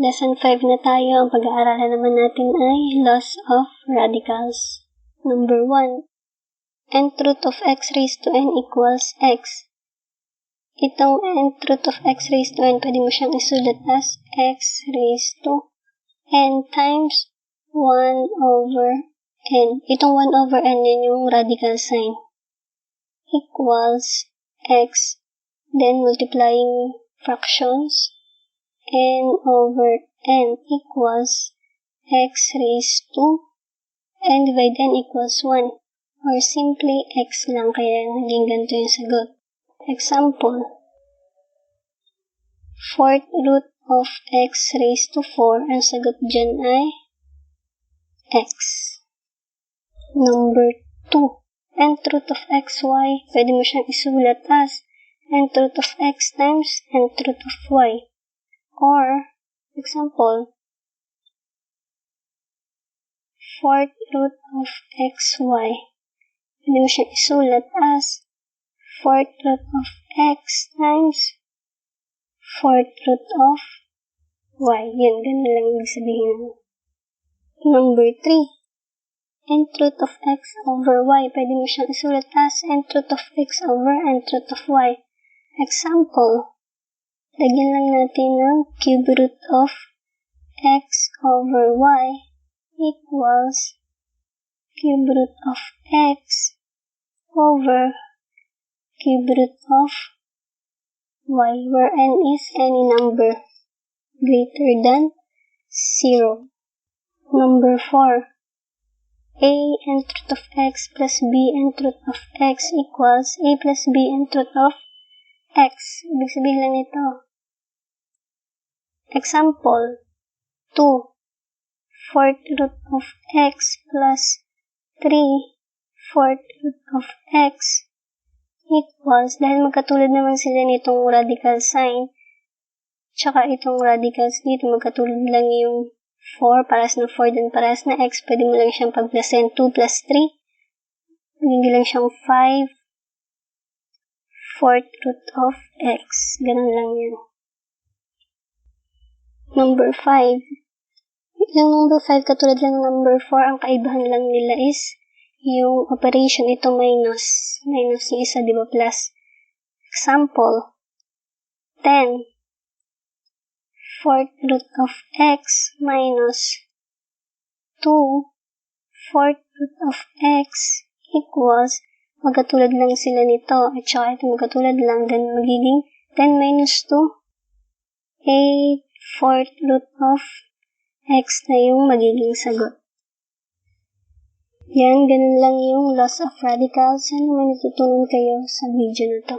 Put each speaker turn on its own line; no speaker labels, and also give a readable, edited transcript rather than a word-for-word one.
Lesson 5 na tayo. Ang pag-aaralan naman natin ay laws of radicals. Number 1. Nth root of x raised to n equals x. Itong nth root of x raised to n, pwede mo siyang isulat as x raised to n times 1 over n. Itong 1 over n, yan yung radical sign. Equals x, then multiplying fractions, n over n equals x raised to n divide n equals 1. Or simply x lang, kaya naging ganito yung sagot. Example, 4th root of x raised to 4. Ang sagot dyan ay x. Number 2. Nth root of xy. Pwede mo siyang isulat as nth root of x times nth root of y. Or, example, 4th root of xy. Pwede mo siyang isulat as 4th root of x times 4th root of y. Yan, ganun lang ibig sabihin. Number 3. Nth root of x over y. Pwede mo siyang isulat as nth root of x over nth root of y. Example, lagyan lang natin ng cube root of x over y equals cube root of x over cube root of y, where n is any number greater than 0. Number 4. A nth root of x plus b nth root of x equals a plus b nth root of x. Ibig sabihin lang ito. Example, 2. 4th root of x plus 3 4th root of x equals, dahil magkatulad naman sila nitong radical sign, tsaka itong radicals dito, magkatulad lang yung 4, paras na 4, then paras na x, pwede mo lang siyang pagplasin 2 plus 3, hindi lang siyang 5 4th root of x. Ganun lang yan. Number 5. Yung number 5, katulad lang ng number 4, ang kaibahan lang nila is yung operation, ito minus. Minus yung isa, di ba, plus. Example, 10. 4th root of x minus 2 4th root of x equals, magkatulad lang sila nito, at saka ito magkatulad lang, then magiging 10 minus 2, 8 4th root of x na yung magiging sagot. Yan, ganun lang yung laws of radicals. Sana may natutunan kayo sa video na to.